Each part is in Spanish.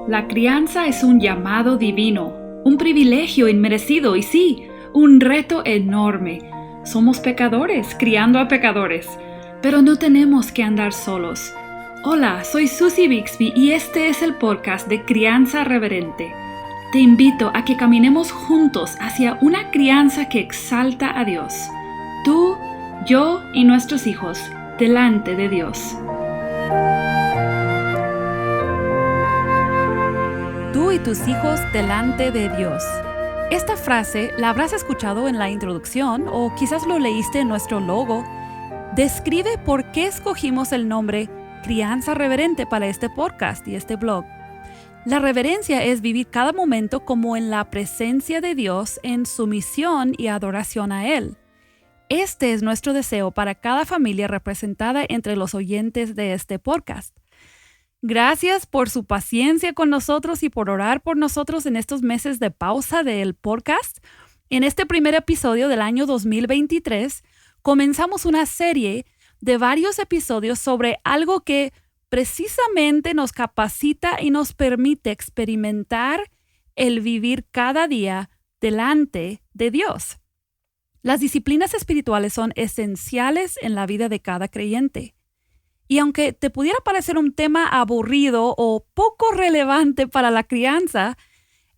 La crianza es un llamado divino, un privilegio inmerecido y sí, un reto enorme. Somos pecadores criando a pecadores, pero no tenemos que andar solos. Hola, soy Susie Bixby y este es el podcast de Crianza Reverente. Te invito a que caminemos juntos hacia una crianza que exalta a Dios. Tú, yo y nuestros hijos, delante de Dios. Tú y tus hijos delante de Dios. Esta frase la habrás escuchado en la introducción o quizás lo leíste en nuestro logo. Describe por qué escogimos el nombre Crianza Reverente para este podcast y este blog. La reverencia es vivir cada momento como en la presencia de Dios en sumisión y adoración a Él. Este es nuestro deseo para cada familia representada entre los oyentes de este podcast. Gracias por su paciencia con nosotros y por orar por nosotros en estos meses de pausa del podcast. En este primer episodio del año 2023, comenzamos una serie de varios episodios sobre algo que precisamente nos capacita y nos permite experimentar el vivir cada día delante de Dios. Las disciplinas espirituales son esenciales en la vida de cada creyente. Y aunque te pudiera parecer un tema aburrido o poco relevante para la crianza,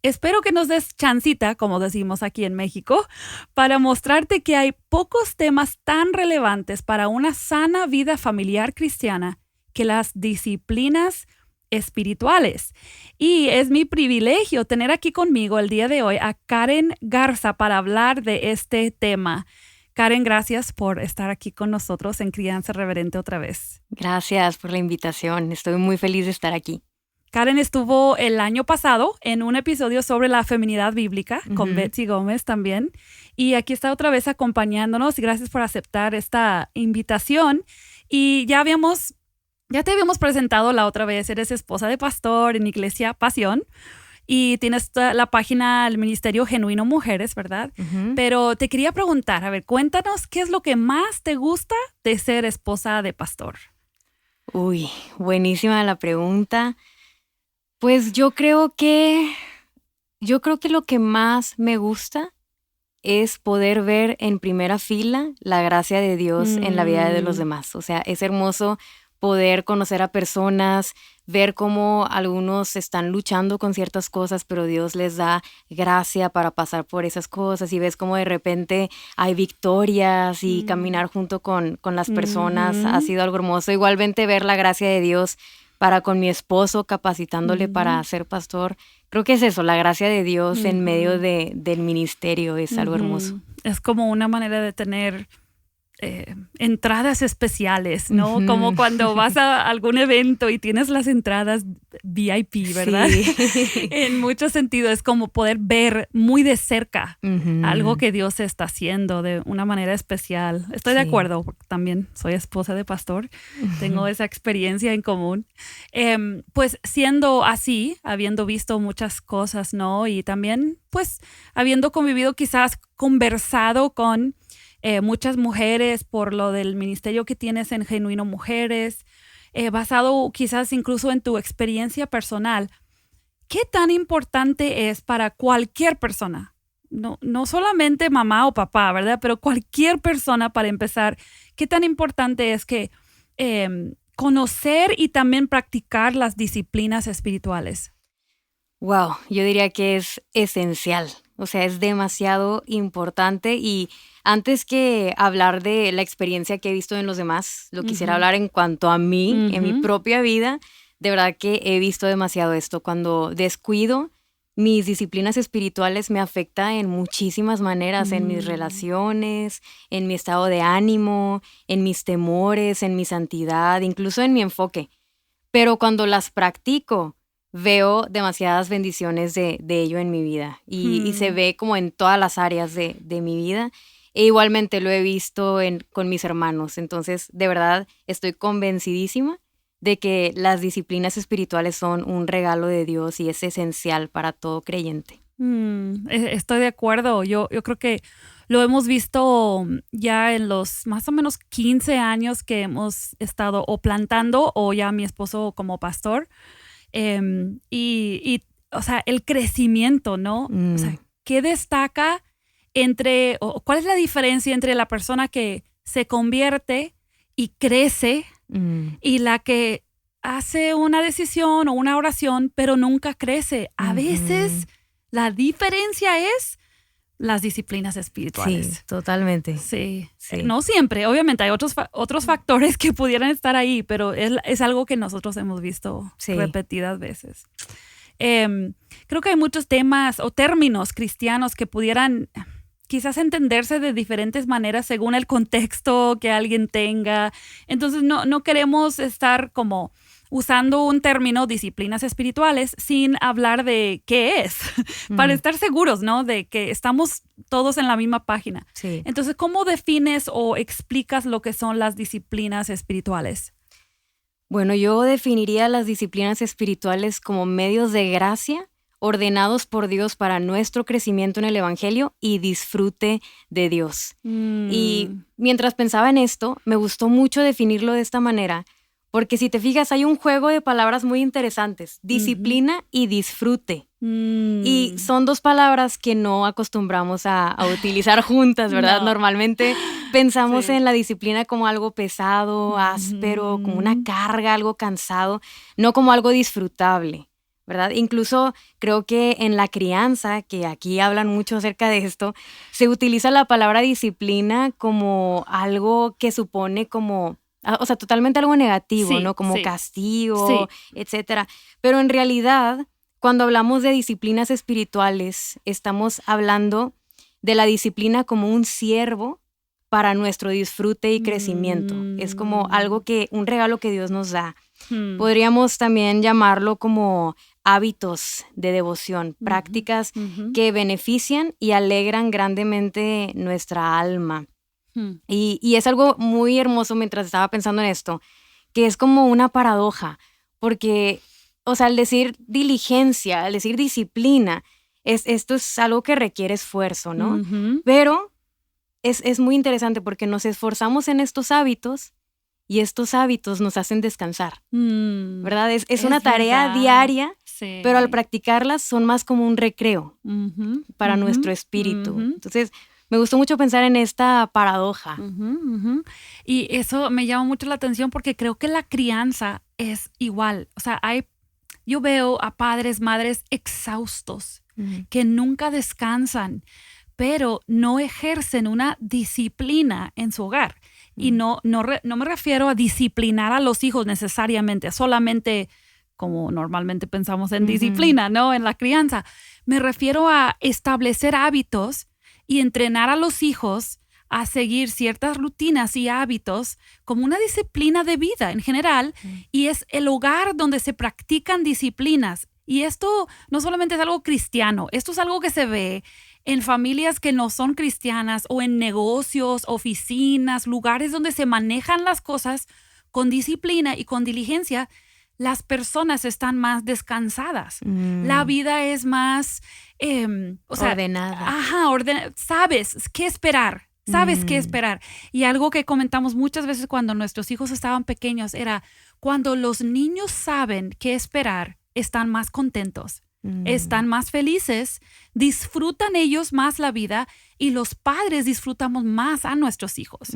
espero que nos des chancita, como decimos aquí en México, para mostrarte que hay pocos temas tan relevantes para una sana vida familiar cristiana que las disciplinas espirituales. Y es mi privilegio tener aquí conmigo el día de hoy a Karen Garza para hablar de este tema. Karen, gracias por estar aquí con nosotros en Crianza Reverente otra vez. Gracias por la invitación. Estoy muy feliz de estar aquí. Karen estuvo el año pasado en un episodio sobre la feminidad bíblica con Betsy Gómez también. Y aquí está otra vez acompañándonos. Gracias por aceptar esta invitación. Y ya te habíamos presentado la otra vez. Eres esposa de pastor en Iglesia Pasión. Y tienes la página del Ministerio Genuino Mujeres, ¿verdad? Pero te quería preguntar, a ver, cuéntanos qué es lo que más te gusta de ser esposa de pastor. Uy, buenísima la pregunta. Pues yo creo que lo que más me gusta es poder ver en primera fila la gracia de Dios en la vida de los demás. O sea, es hermoso poder conocer a personas, ver cómo algunos están luchando con ciertas cosas, pero Dios les da gracia para pasar por esas cosas y ves cómo de repente hay victorias y caminar junto con las personas ha sido algo hermoso. Igualmente ver la gracia de Dios para con mi esposo, capacitándole para ser pastor. Creo que es eso, la gracia de Dios en medio del ministerio es algo hermoso. Es como una manera de tener entradas especiales, ¿no? Como cuando vas a algún evento y tienes las entradas VIP, ¿verdad? Sí. En muchos sentidos es como poder ver muy de cerca algo que Dios está haciendo de una manera especial. Estoy de acuerdo, porque también soy esposa de pastor, tengo esa experiencia en común. Pues siendo así, habiendo visto muchas cosas, ¿no? Y también, pues, habiendo convivido, quizás conversado con muchas mujeres por lo del ministerio que tienes en Genuino Mujeres, basado quizás incluso en tu experiencia personal. ¿Qué tan importante es para cualquier persona? No solamente mamá o papá, ¿verdad? Pero cualquier persona para empezar. ¿Qué tan importante es que conocer y también practicar las disciplinas espirituales? Wow, yo diría que es esencial. O sea, es demasiado importante y antes que hablar de la experiencia que he visto en los demás, lo quisiera hablar en cuanto a mí, en mi propia vida. De verdad que he visto demasiado esto. Cuando descuido mis disciplinas espirituales me afecta en muchísimas maneras, en mis relaciones, en mi estado de ánimo, en mis temores, en mi santidad, incluso en mi enfoque. Pero cuando las practico, veo demasiadas bendiciones de ello en mi vida y se ve como en todas las áreas de mi vida. E igualmente lo he visto con mis hermanos. Entonces, de verdad, estoy convencidísima de que las disciplinas espirituales son un regalo de Dios y es esencial para todo creyente. Estoy de acuerdo. Yo creo que lo hemos visto ya en los más o menos 15 años que hemos estado o plantando o ya mi esposo como pastor. O sea, el crecimiento, ¿no? O sea, ¿qué destaca o cuál es la diferencia entre la persona que se convierte y crece y la que hace una decisión o una oración, pero nunca crece? A veces la diferencia es las disciplinas espirituales. Sí, totalmente. Sí. No siempre, obviamente hay otros factores que pudieran estar ahí, pero es algo que nosotros hemos visto repetidas veces. Creo que hay muchos temas o términos cristianos que pudieran quizás entenderse de diferentes maneras según el contexto que alguien tenga. Entonces no queremos estar como usando un término disciplinas espirituales sin hablar de qué es, para estar seguros, ¿no? De que estamos todos en la misma página. Sí. Entonces, ¿cómo defines o explicas lo que son las disciplinas espirituales? Bueno, yo definiría las disciplinas espirituales como medios de gracia ordenados por Dios para nuestro crecimiento en el Evangelio y disfrute de Dios. Y mientras pensaba en esto, me gustó mucho definirlo de esta manera, porque si te fijas, hay un juego de palabras muy interesantes, disciplina y disfrute. Y son dos palabras que no acostumbramos a utilizar juntas, ¿verdad? No. Normalmente pensamos en la disciplina como algo pesado, áspero, como una carga, algo cansado, no como algo disfrutable, ¿verdad? Incluso creo que en la crianza, que aquí hablan mucho acerca de esto, se utiliza la palabra disciplina como algo que supone como, o sea, totalmente algo negativo, ¿no? Como castigo, etcétera. Pero en realidad, cuando hablamos de disciplinas espirituales, estamos hablando de la disciplina como un siervo para nuestro disfrute y crecimiento. Es como un regalo que Dios nos da. Podríamos también llamarlo como hábitos de devoción, prácticas que benefician y alegran grandemente nuestra alma. Y es algo muy hermoso mientras estaba pensando en esto, que es como una paradoja, porque, o sea, al decir diligencia, al decir disciplina, esto es algo que requiere esfuerzo, ¿no? Pero es muy interesante porque nos esforzamos en estos hábitos y estos hábitos nos hacen descansar, ¿verdad? Es una tarea diaria, pero al practicarlas son más como un recreo para nuestro espíritu. Entonces, me gustó mucho pensar en esta paradoja. Y eso me llama mucho la atención porque creo que la crianza es igual. O sea, yo veo a padres, madres exhaustos que nunca descansan, pero no ejercen una disciplina en su hogar. Y no me refiero a disciplinar a los hijos necesariamente, solamente como normalmente pensamos en disciplina, ¿no? En la crianza. Me refiero a establecer hábitos y entrenar a los hijos a seguir ciertas rutinas y hábitos como una disciplina de vida en general. Y es el hogar donde se practican disciplinas. Y esto no solamente es algo cristiano, esto es algo que se ve en familias que no son cristianas o en negocios, oficinas, lugares donde se manejan las cosas con disciplina y con diligencia. Las personas están más descansadas. La vida es más ordenada. Sabes qué esperar. Sabes qué esperar. Y algo que comentamos muchas veces cuando nuestros hijos estaban pequeños era cuando los niños saben qué esperar, están más contentos. Están más felices, disfrutan ellos más la vida y los padres disfrutamos más a nuestros hijos.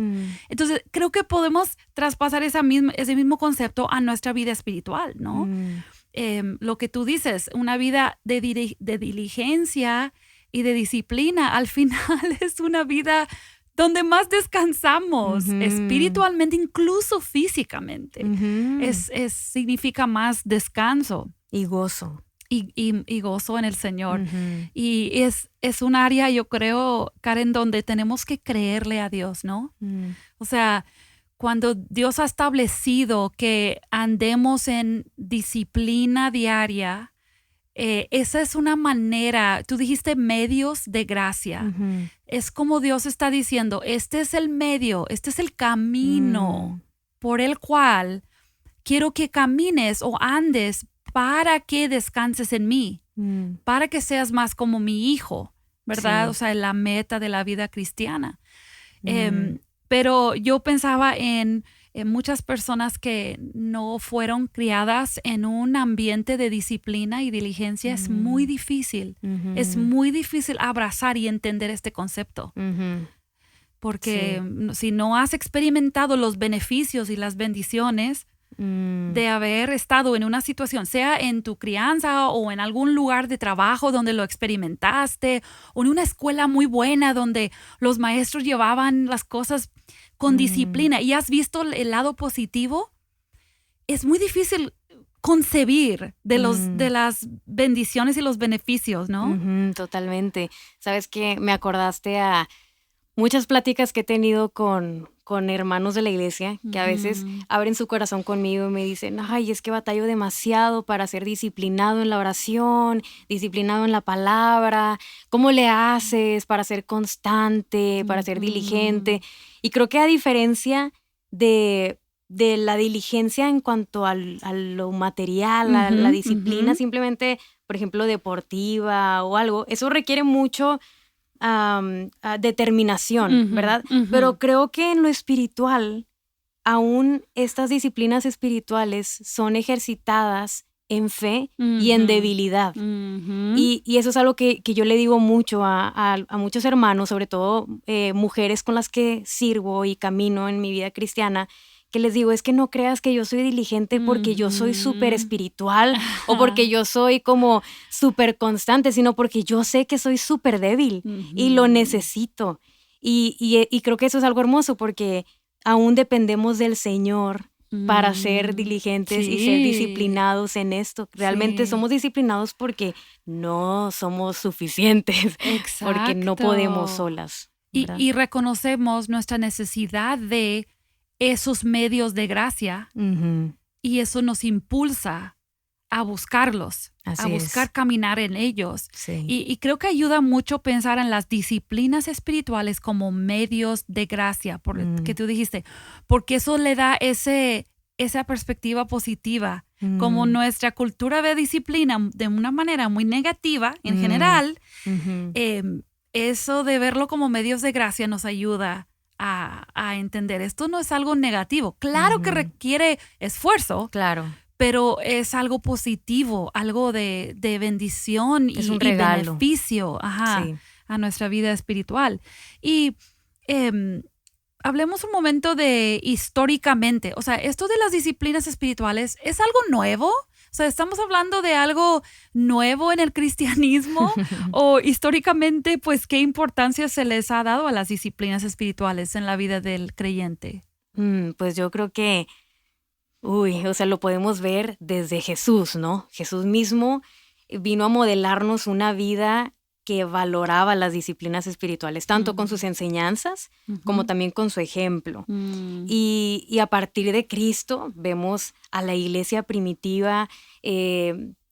Entonces, creo que podemos traspasar ese mismo concepto a nuestra vida espiritual, ¿no? Lo que tú dices, una vida de diligencia y de disciplina, al final es una vida donde más descansamos espiritualmente, incluso físicamente. Significa más descanso. Y gozo. Y gozo en el Señor. Y es un área, yo creo, Karen, donde tenemos que creerle a Dios, ¿no? O sea, cuando Dios ha establecido que andemos en disciplina diaria, esa es una manera, tú dijiste medios de gracia. Es como Dios está diciendo, este es el medio, este es el camino por el cual quiero que camines o andes para que descanses en mí, para que seas más como mi hijo, ¿verdad? Sí. O sea, la meta de la vida cristiana. Pero yo pensaba en muchas personas que no fueron criadas en un ambiente de disciplina y diligencia, es muy difícil. Es muy difícil abrazar y entender este concepto. Porque si no has experimentado los beneficios y las bendiciones de haber estado en una situación, sea en tu crianza o en algún lugar de trabajo donde lo experimentaste, o en una escuela muy buena donde los maestros llevaban las cosas con disciplina y has visto el lado positivo, es muy difícil concebir de las bendiciones y los beneficios, ¿no? Totalmente. Sabes que me acordaste a muchas pláticas que he tenido con hermanos de la iglesia que a veces abren su corazón conmigo y me dicen, ay, es que batallo demasiado para ser disciplinado en la oración, disciplinado en la palabra. ¿Cómo le haces para ser constante, para ser diligente? Y creo que a diferencia de la diligencia en cuanto a lo material, a la disciplina simplemente, por ejemplo, deportiva o algo, eso requiere mucho determinación, ¿verdad? Pero creo que en lo espiritual, aún estas disciplinas espirituales son ejercitadas en fe y en debilidad. Y eso es algo que yo le digo mucho a muchos hermanos, sobre todo mujeres con las que sirvo y camino en mi vida cristiana, que les digo, es que no creas que yo soy diligente porque yo soy súper espiritual o porque yo soy como súper constante, sino porque yo sé que soy súper débil y lo necesito. Y creo que eso es algo hermoso porque aún dependemos del Señor para ser diligentes y ser disciplinados en esto. Realmente somos disciplinados porque no somos suficientes, porque no podemos solas. Y reconocemos nuestra necesidad de esos medios de gracia y eso nos impulsa a buscarlos, a buscar caminar en ellos. Y creo que ayuda mucho pensar en las disciplinas espirituales como medios de gracia, que tú dijiste, porque eso le da esa perspectiva positiva. Como nuestra cultura ve disciplina de una manera muy negativa en general, eso de verlo como medios de gracia nos ayuda a entender. Esto no es algo negativo. Claro que requiere esfuerzo. Claro. Pero es algo positivo, algo de bendición es un regalo. Y beneficio a nuestra vida espiritual. Y hablemos un momento de históricamente. O sea, esto de las disciplinas espirituales es algo nuevo. O sea, ¿estamos hablando de algo nuevo en el cristianismo? O históricamente, pues, ¿qué importancia se les ha dado a las disciplinas espirituales en la vida del creyente? Pues yo creo que, o sea, lo podemos ver desde Jesús, ¿no? Jesús mismo vino a modelarnos una vida que valoraba las disciplinas espirituales, tanto con sus enseñanzas como también con su ejemplo. Y a partir de Cristo vemos a la iglesia primitiva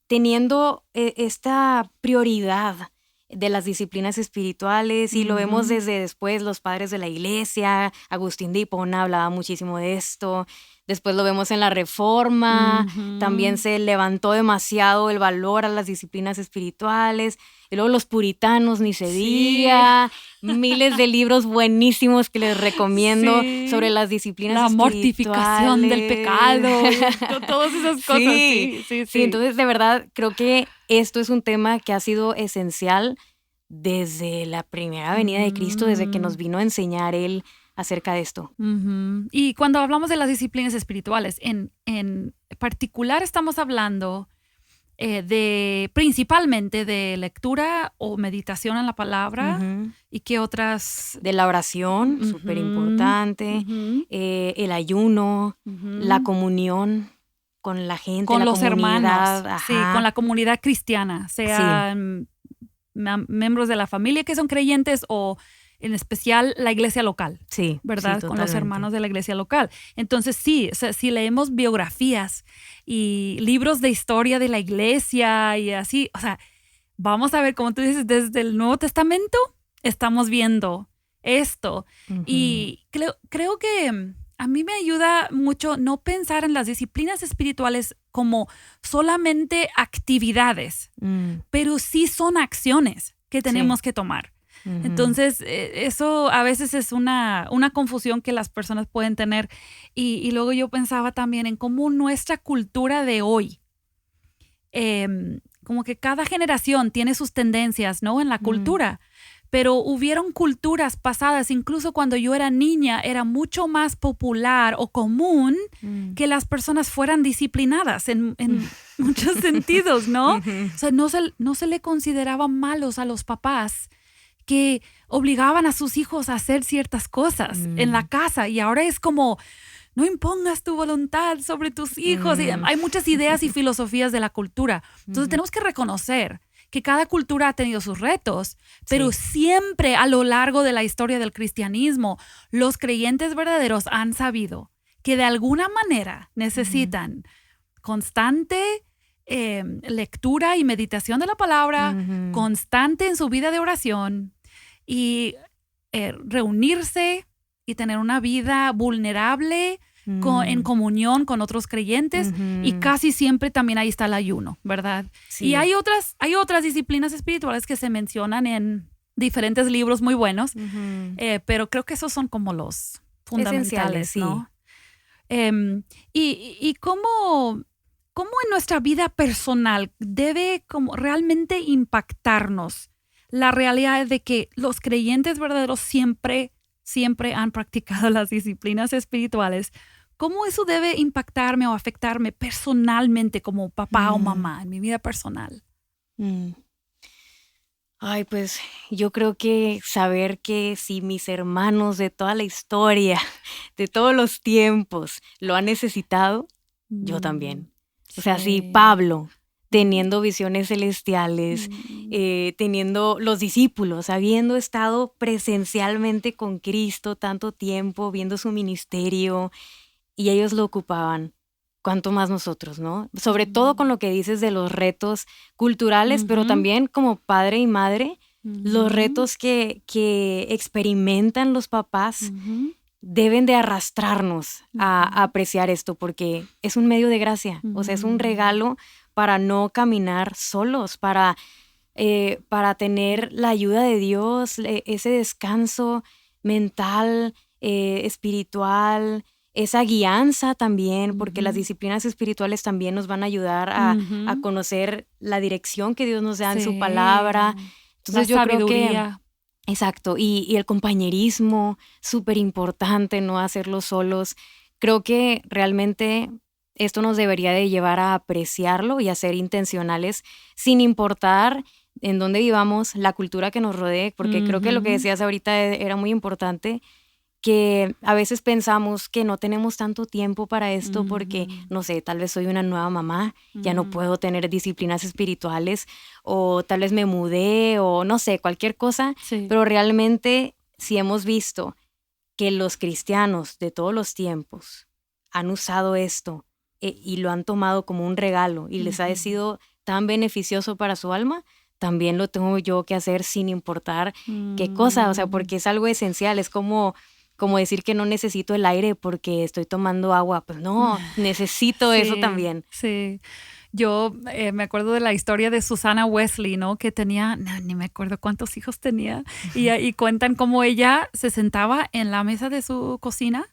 teniendo esta prioridad de las disciplinas espirituales y lo vemos desde después los padres de la iglesia. Agustín de Hipona hablaba muchísimo de esto. Después lo vemos en la Reforma, también se levantó demasiado el valor a las disciplinas espirituales. Y luego los puritanos, ni se diga, miles de libros buenísimos que les recomiendo sobre las disciplinas espirituales. La mortificación del pecado, todas esas cosas. Sí, entonces de verdad creo que esto es un tema que ha sido esencial desde la primera venida de Cristo, desde que nos vino a enseñar Él acerca de esto. Y cuando hablamos de las disciplinas espirituales, en particular estamos hablando principalmente de lectura o meditación en la palabra y qué otras... De la oración, súper importante, el ayuno, la comunión con la gente, con la los hermanos, con la comunidad cristiana, sean miembros de la familia que son creyentes o en especial la iglesia local, ¿verdad? Con los hermanos de la iglesia local. Entonces, o sea, si leemos biografías y libros de historia de la iglesia y así, o sea, vamos a ver, como tú dices, desde el Nuevo Testamento estamos viendo esto. Y creo que a mí me ayuda mucho no pensar en las disciplinas espirituales como solamente actividades, pero sí son acciones que tenemos que tomar. Entonces, eso a veces es una confusión que las personas pueden tener. Y luego yo pensaba también en cómo nuestra cultura de hoy, como que cada generación tiene sus tendencias, ¿no? En la cultura. Pero hubieron culturas pasadas, incluso cuando yo era niña, era mucho más popular o común que las personas fueran disciplinadas en muchos sentidos, ¿no? O sea, no se le consideraba malos a los papás que obligaban a sus hijos a hacer ciertas cosas en la casa. Y ahora es como, no impongas tu voluntad sobre tus hijos. Y hay muchas ideas y filosofías de la cultura. Entonces tenemos que reconocer que cada cultura ha tenido sus retos, pero siempre a lo largo de la historia del cristianismo, los creyentes verdaderos han sabido que de alguna manera necesitan constante lectura y meditación de la palabra, constante en su vida de oración y reunirse y tener una vida vulnerable en comunión con otros creyentes y casi siempre también ahí está el ayuno, ¿verdad? Sí. Y hay otras disciplinas espirituales que se mencionan en diferentes libros muy buenos, pero creo que esos son como los fundamentales, ¿no? Y cómo en nuestra vida personal debe como realmente impactarnos la realidad de que los creyentes verdaderos siempre han practicado las disciplinas espirituales. ¿Cómo eso debe impactarme o afectarme personalmente como papá o mamá en mi vida personal? Ay, pues yo creo que saber que si mis hermanos de toda la historia, de todos los tiempos, lo han necesitado, yo también. O sea, si Pablo, teniendo visiones celestiales, teniendo los discípulos, habiendo estado presencialmente con Cristo tanto tiempo, viendo su ministerio, y ellos lo ocupaban, cuánto más nosotros, ¿no? Sobre todo con lo que dices de los retos culturales, pero también como padre y madre, los retos que experimentan los papás deben de arrastrarnos a apreciar esto, porque es un medio de gracia, o sea, es un regalo para no caminar solos, para tener la ayuda de Dios, ese descanso mental, espiritual, esa guianza también, porque las disciplinas espirituales también nos van a ayudar a conocer la dirección que Dios nos da en su palabra. Entonces yo creo que exacto, y el compañerismo, súper importante, no hacerlo solos. Creo que realmente esto nos debería de llevar a apreciarlo y a ser intencionales sin importar en dónde vivamos, la cultura que nos rodee, porque creo que lo que decías ahorita era muy importante, que a veces pensamos que no tenemos tanto tiempo para esto porque, no sé, tal vez soy una nueva mamá, ya no puedo tener disciplinas espirituales, o tal vez me mudé, o no sé, cualquier cosa, pero realmente si hemos visto que los cristianos de todos los tiempos han usado esto y lo han tomado como un regalo y les ha sido tan beneficioso para su alma, también lo tengo yo que hacer sin importar qué cosa, o sea, porque es algo esencial, es como decir que no necesito el aire porque estoy tomando agua. Pues no, necesito eso también. Sí. Yo me acuerdo de la historia de Susana Wesley, ¿no? Que tenía, ni me acuerdo cuántos hijos tenía. Y cuentan cómo ella se sentaba en la mesa de su cocina,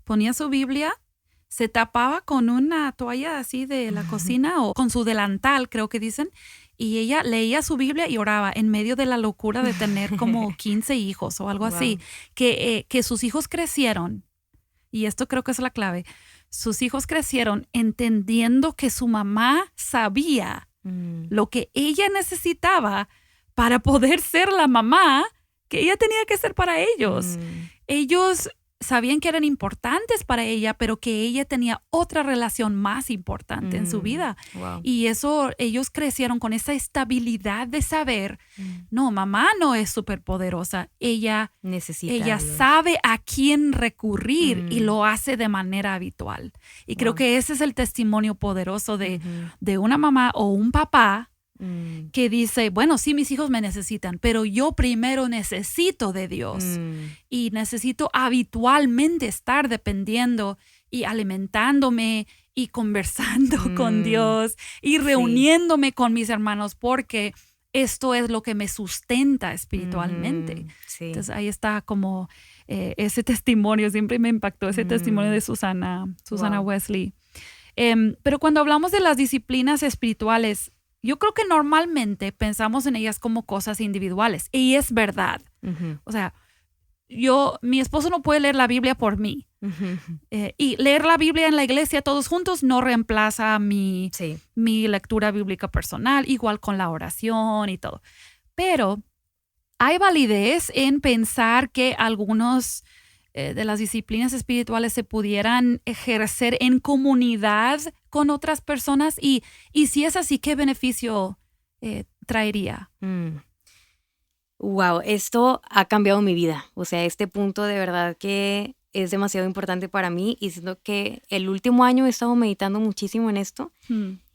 ponía su Biblia, se tapaba con una toalla así de la cocina o con su delantal, creo que dicen, y ella leía su Biblia y oraba en medio de la locura de tener como 15 hijos o algo así, que sus hijos crecieron, y esto creo que es la clave, sus hijos crecieron entendiendo que su mamá sabía lo que ella necesitaba para poder ser la mamá que ella tenía que ser para ellos. Ellos sabían que eran importantes para ella, pero que ella tenía otra relación más importante en su vida. Wow. Y eso, ellos crecieron con esa estabilidad de saber, no, mamá no es superpoderosa, ella sabe a quién recurrir y lo hace de manera habitual. Y creo que ese es el testimonio poderoso de una mamá o un papá que dice, bueno, sí, mis hijos me necesitan, pero yo primero necesito de Dios y necesito habitualmente estar dependiendo y alimentándome y conversando con Dios y reuniéndome con mis hermanos, porque esto es lo que me sustenta espiritualmente. Sí. Entonces ahí está como ese testimonio, siempre me impactó ese testimonio de Susana Wow. Wesley. Pero cuando hablamos de las disciplinas espirituales, yo creo que normalmente pensamos en ellas como cosas individuales, y es verdad. Ujú, O sea, mi esposo no puede leer la Biblia por mí. ujú. Y leer la Biblia en la iglesia todos juntos no reemplaza mi Sí. lectura bíblica personal, igual con la oración y todo. Pero hay validez en pensar que algunos de las disciplinas espirituales se pudieran ejercer en comunidad con otras personas y si es así, ¿qué beneficio traería? Wow, esto ha cambiado mi vida. O sea, este punto de verdad que es demasiado importante para mí y siento que el último año he estado meditando muchísimo en esto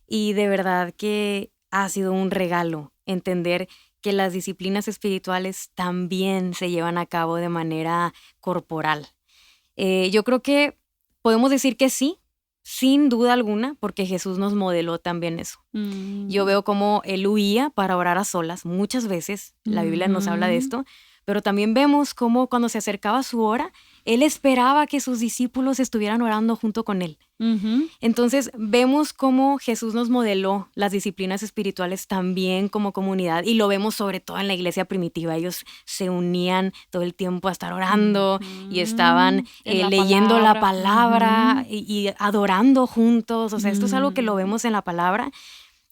y de verdad que ha sido un regalo entender que las disciplinas espirituales también se llevan a cabo de manera corporal. Yo creo que podemos decir que sí, sin duda alguna, porque Jesús nos modeló también eso. Yo veo cómo él huía para orar a solas muchas veces. La Biblia nos habla de esto. Pero también vemos cómo cuando se acercaba su hora, él esperaba que sus discípulos estuvieran orando junto con él. Entonces vemos cómo Jesús nos modeló las disciplinas espirituales también como comunidad y lo vemos sobre todo en la iglesia primitiva. Ellos se unían todo el tiempo a estar orando y estaban leyendo la palabra y adorando juntos. O sea, esto es algo que lo vemos en la palabra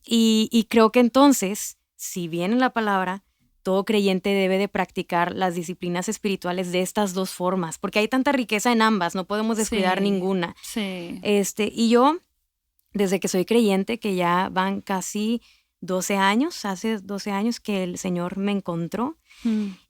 y creo que entonces, si bien en la palabra, todo creyente debe de practicar las disciplinas espirituales de estas dos formas, porque hay tanta riqueza en ambas, no podemos descuidar ninguna. Sí. Y yo, desde que soy creyente, que ya van casi 12 años, hace 12 años que el Señor me encontró,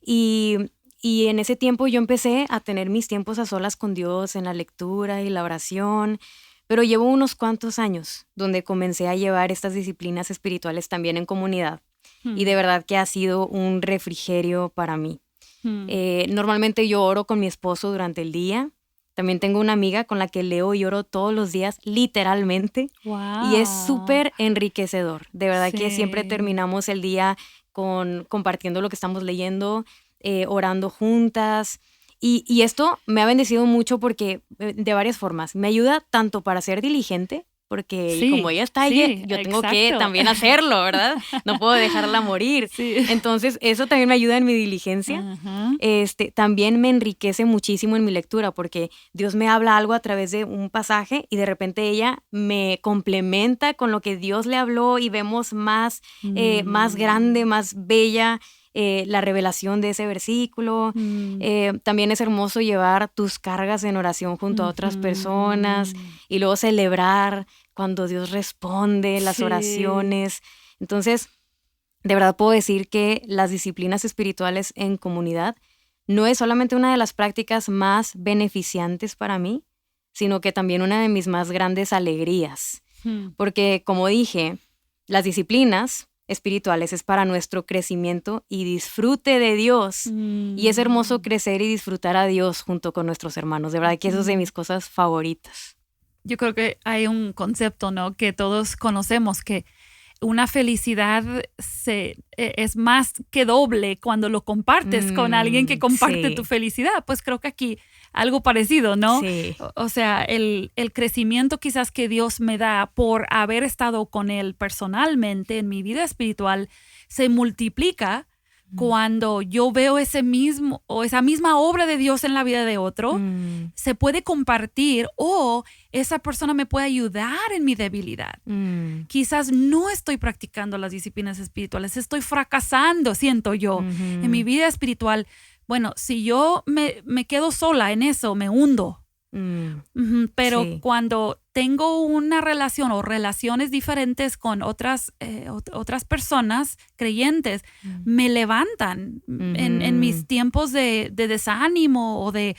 y en ese tiempo yo empecé a tener mis tiempos a solas con Dios en la lectura y la oración, pero llevo unos cuantos años donde comencé a llevar estas disciplinas espirituales también en comunidad. Y de verdad que ha sido un refrigerio para mí. Normalmente yo oro con mi esposo durante el día. También tengo una amiga con la que leo y oro todos los días, literalmente. Wow. Y es súper enriquecedor. De verdad que siempre terminamos el día compartiendo lo que estamos leyendo, orando juntas. Y esto me ha bendecido mucho porque de varias formas. Me ayuda tanto para ser diligente, porque como ella está ahí, yo tengo que también hacerlo, ¿verdad? No puedo dejarla morir. Entonces, eso también me ayuda en mi diligencia. También me enriquece muchísimo en mi lectura, porque Dios me habla algo a través de un pasaje y de repente ella me complementa con lo que Dios le habló y vemos más grande, más bella la revelación de ese versículo. También es hermoso llevar tus cargas en oración junto a otras personas y luego celebrar cuando Dios responde las oraciones. Entonces, de verdad puedo decir que las disciplinas espirituales en comunidad no es solamente una de las prácticas más beneficiantes para mí, sino que también una de mis más grandes alegrías. Porque, como dije, las disciplinas espirituales es para nuestro crecimiento y disfrute de Dios. Y es hermoso crecer y disfrutar a Dios junto con nuestros hermanos. De verdad que eso es de mis cosas favoritas. Yo creo que hay un concepto, ¿no?, que todos conocemos, que una felicidad es más que doble cuando lo compartes con alguien que comparte tu felicidad. Pues creo que aquí algo parecido, ¿no? Sí. O sea, el crecimiento quizás que Dios me da por haber estado con Él personalmente en mi vida espiritual se multiplica cuando yo veo esa misma obra de Dios en la vida de otro. Se puede compartir o esa persona me puede ayudar en mi debilidad. Quizás no estoy practicando las disciplinas espirituales, estoy fracasando, siento yo, en mi vida espiritual. Bueno, si yo me quedo sola en eso, me hundo. Pero cuando tengo una relación o relaciones diferentes con otras personas creyentes, me levantan en mis tiempos de desánimo o de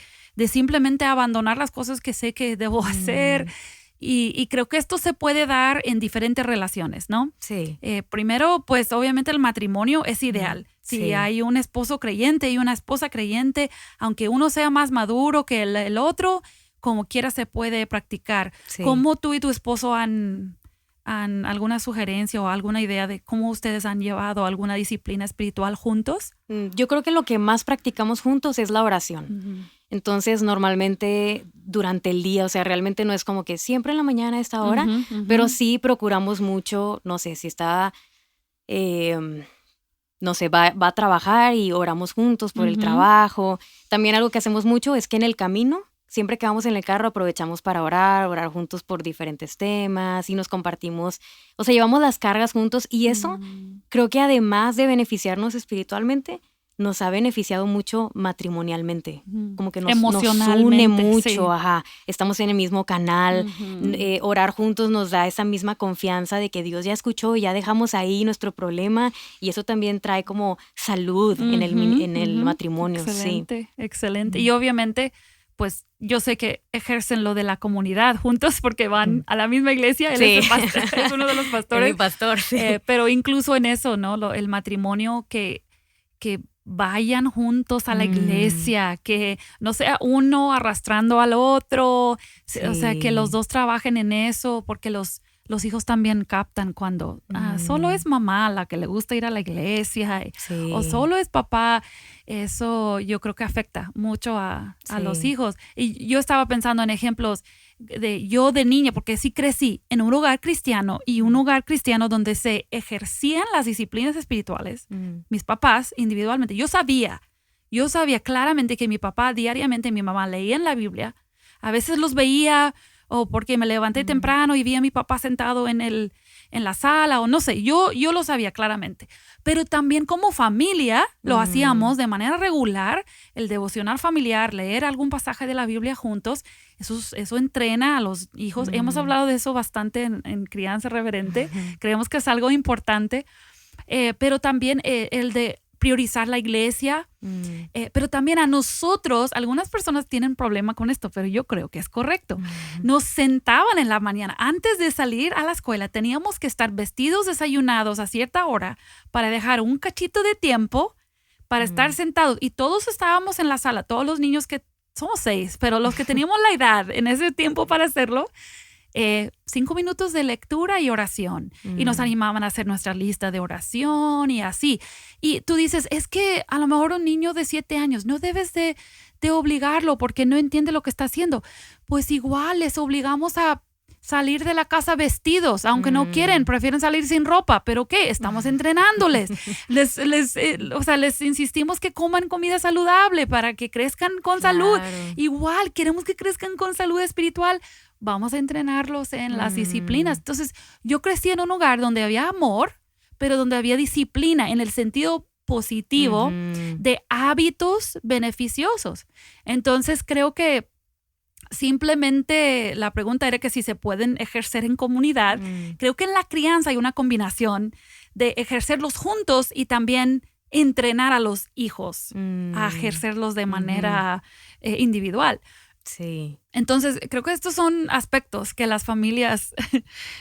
simplemente abandonar las cosas que sé que debo hacer. Y creo que esto se puede dar en diferentes relaciones, ¿no? Sí. Primero, pues obviamente el matrimonio es ideal. Si hay un esposo creyente y una esposa creyente, aunque uno sea más maduro que el otro, como quiera se puede practicar. ¿Cómo tú y tu esposo han alguna sugerencia o alguna idea de cómo ustedes han llevado alguna disciplina espiritual juntos? Yo creo que lo que más practicamos juntos es la oración. Entonces, normalmente durante el día, o sea, realmente no es como que siempre en la mañana a esta hora, pero sí procuramos mucho, no sé, si está, no sé, va a trabajar y oramos juntos por el trabajo. También algo que hacemos mucho es que en el camino, siempre que vamos en el carro, aprovechamos para orar juntos por diferentes temas y nos compartimos, o sea, llevamos las cargas juntos y eso creo que además de beneficiarnos espiritualmente, nos ha beneficiado mucho matrimonialmente, como que nos une mucho, sí. Estamos en el mismo canal, orar juntos nos da esa misma confianza de que Dios ya escuchó y ya dejamos ahí nuestro problema y eso también trae como salud en el matrimonio. Excelente, excelente. Y obviamente, pues yo sé que ejercen lo de la comunidad juntos porque van a la misma iglesia. Él es uno de los pastores. Es mi pastor, sí. Pero incluso en eso, ¿no? El matrimonio que vayan juntos a la iglesia, que no sea uno arrastrando al otro, o sea, que los dos trabajen en eso, porque los hijos también captan cuando solo es mamá la que le gusta ir a la iglesia o solo es papá. Eso yo creo que afecta mucho a los hijos. Y yo estaba pensando en ejemplos yo de niña, porque sí crecí en un hogar cristiano y un hogar cristiano donde se ejercían las disciplinas espirituales, mis papás individualmente. Yo sabía claramente que mi papá diariamente, mi mamá leían la Biblia. A veces los veía o porque me levanté temprano y vi a mi papá sentado en la sala o no sé, yo lo sabía claramente. Pero también como familia lo hacíamos de manera regular, el devocional familiar, leer algún pasaje de la Biblia juntos, eso entrena a los hijos. Hemos hablado de eso bastante en Crianza Reverente, creemos que es algo importante, pero también el de priorizar la iglesia, pero también a nosotros, algunas personas tienen problema con esto, pero yo creo que es correcto. Nos sentaban en la mañana, antes de salir a la escuela, teníamos que estar vestidos, desayunados a cierta hora para dejar un cachito de tiempo para estar sentados. Y todos estábamos en la sala, todos los niños que somos 6, pero los que teníamos la edad en ese tiempo para hacerlo, 5 minutos de lectura y oración. Y nos animaban a hacer nuestra lista de oración y así. Y tú dices, es que a lo mejor un niño de 7 años no debes de obligarlo porque no entiende lo que está haciendo. Pues igual les obligamos a salir de la casa vestidos, aunque no quieren, prefieren salir sin ropa, pero ¿qué? Estamos entrenándoles. Les insistimos que coman comida saludable para que crezcan con salud. Igual, queremos que crezcan con salud espiritual. Vamos a entrenarlos en las disciplinas. Entonces, yo crecí en un hogar donde había amor, pero donde había disciplina en el sentido positivo de hábitos beneficiosos. Entonces, creo que simplemente la pregunta era que si se pueden ejercer en comunidad. Creo que en la crianza hay una combinación de ejercerlos juntos y también entrenar a los hijos a ejercerlos de manera individual. Sí. Entonces, creo que estos son aspectos que las familias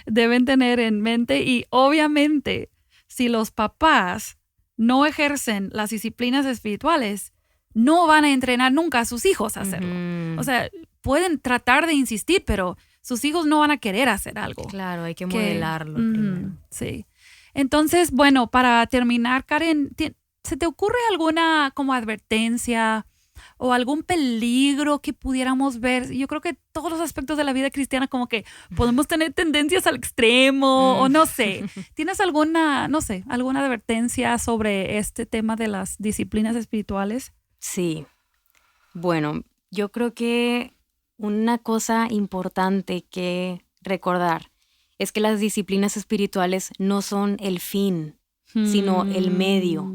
deben tener en mente y obviamente si los papás no ejercen las disciplinas espirituales, no van a entrenar nunca a sus hijos a hacerlo. O sea, pueden tratar de insistir, pero sus hijos no van a querer hacer algo. Claro, hay que modelarlo primero. Sí. Entonces, bueno, para terminar, Karen, ¿se te ocurre alguna como advertencia o algún peligro que pudiéramos ver? Yo creo que todos los aspectos de la vida cristiana como que podemos tener tendencias al extremo o no sé. ¿Tienes alguna advertencia sobre este tema de las disciplinas espirituales? Sí. Bueno, yo creo que una cosa importante que recordar es que las disciplinas espirituales no son el fin, sino el medio.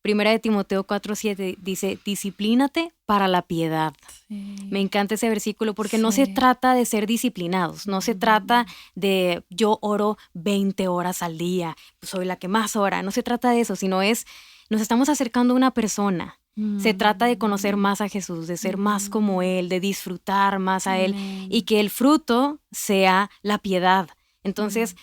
Primera de Timoteo 4:7 dice, disciplínate para la piedad. Sí. Me encanta ese versículo porque no se trata de ser disciplinados, no se trata de yo oro 20 horas al día, soy la que más ora, no se trata de eso, sino nos estamos acercando a una persona. Se trata de conocer más a Jesús, de ser más como Él, de disfrutar más a Él y que el fruto sea la piedad. Entonces,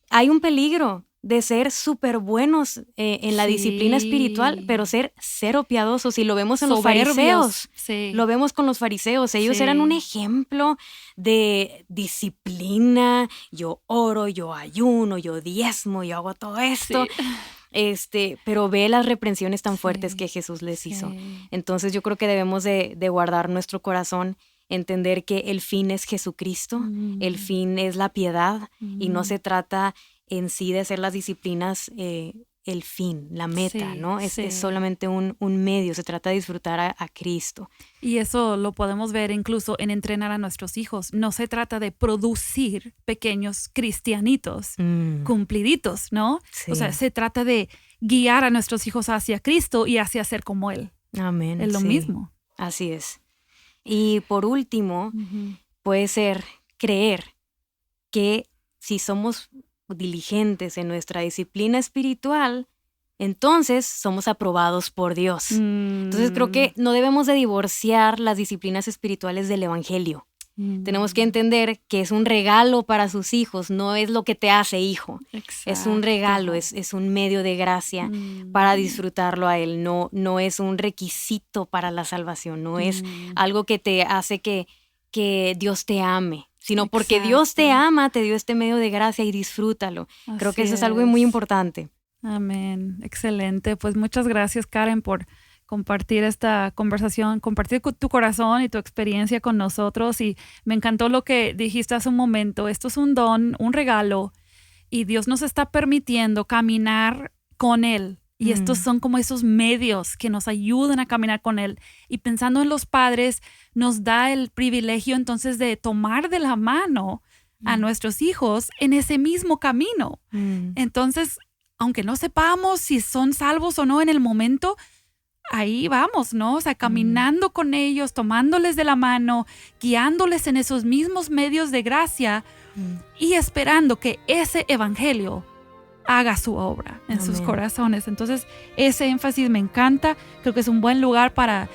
hay un peligro de ser súper buenos en la disciplina espiritual, pero ser cero piadosos. Y lo vemos en los fariseos. Sí. Lo vemos con los fariseos. Ellos eran un ejemplo de disciplina. Yo oro, yo ayuno, yo diezmo, yo hago todo esto. Pero ve las reprensiones tan fuertes que Jesús les hizo. Entonces yo creo que debemos de guardar nuestro corazón, entender que el fin es Jesucristo, el fin es la piedad, y no se trata en sí de hacer las disciplinas el fin, la meta, ¿no? Es solamente un medio, se trata de disfrutar a Cristo. Y eso lo podemos ver incluso en entrenar a nuestros hijos. No se trata de producir pequeños cristianitos cumpliditos, ¿no? Sí. O sea, se trata de guiar a nuestros hijos hacia Cristo y hacia ser como Él. Amén. Es lo mismo. Así es. Y por último, puede ser creer que si somos diligentes en nuestra disciplina espiritual, entonces somos aprobados por Dios. Entonces creo que no debemos de divorciar las disciplinas espirituales del evangelio. Tenemos que entender que es un regalo para sus hijos, no es lo que te hace hijo. Exacto. Es un regalo, es un medio de gracia para disfrutarlo a Él. No es un requisito para la salvación, no es algo que te hace que Dios te ame, sino porque Dios te ama, te dio este medio de gracia y disfrútalo. Creo que eso es algo muy importante. Amén. Excelente. Pues muchas gracias, Karen, por compartir esta conversación, compartir tu corazón y tu experiencia con nosotros. Y me encantó lo que dijiste hace un momento. Esto es un don, un regalo, y Dios nos está permitiendo caminar con Él. Y estos son como esos medios que nos ayudan a caminar con Él. Y pensando en los padres, nos da el privilegio entonces de tomar de la mano a nuestros hijos en ese mismo camino. Entonces, aunque no sepamos si son salvos o no en el momento, ahí vamos, ¿no? O sea, caminando con ellos, tomándoles de la mano, guiándoles en esos mismos medios de gracia y esperando que ese evangelio haga su obra en sus corazones. Entonces, ese énfasis me encanta. Creo que es un buen lugar para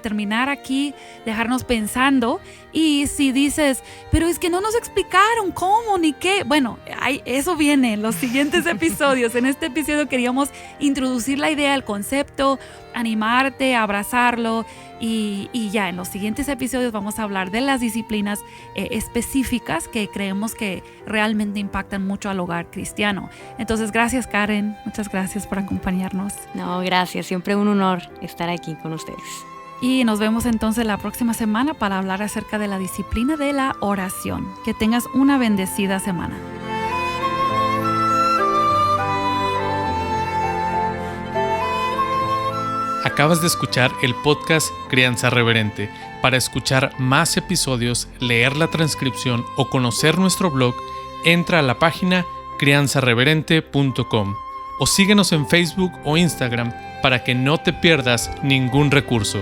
terminar aquí, dejarnos pensando. Y si dices, pero es que no nos explicaron cómo ni qué. Bueno, eso viene en los siguientes episodios. En este episodio queríamos introducir la idea, el concepto, animarte, abrazarlo. Y ya en los siguientes episodios vamos a hablar de las disciplinas específicas que creemos que realmente impactan mucho al hogar cristiano. Entonces, gracias, Karen. Muchas gracias por acompañarnos. No, gracias. Siempre un honor estar aquí con ustedes. Y nos vemos entonces la próxima semana para hablar acerca de la disciplina de la oración. Que tengas una bendecida semana. Acabas de escuchar el podcast Crianza Reverente. Para escuchar más episodios, leer la transcripción o conocer nuestro blog, entra a la página crianzareverente.com o síguenos en Facebook o Instagram para que no te pierdas ningún recurso.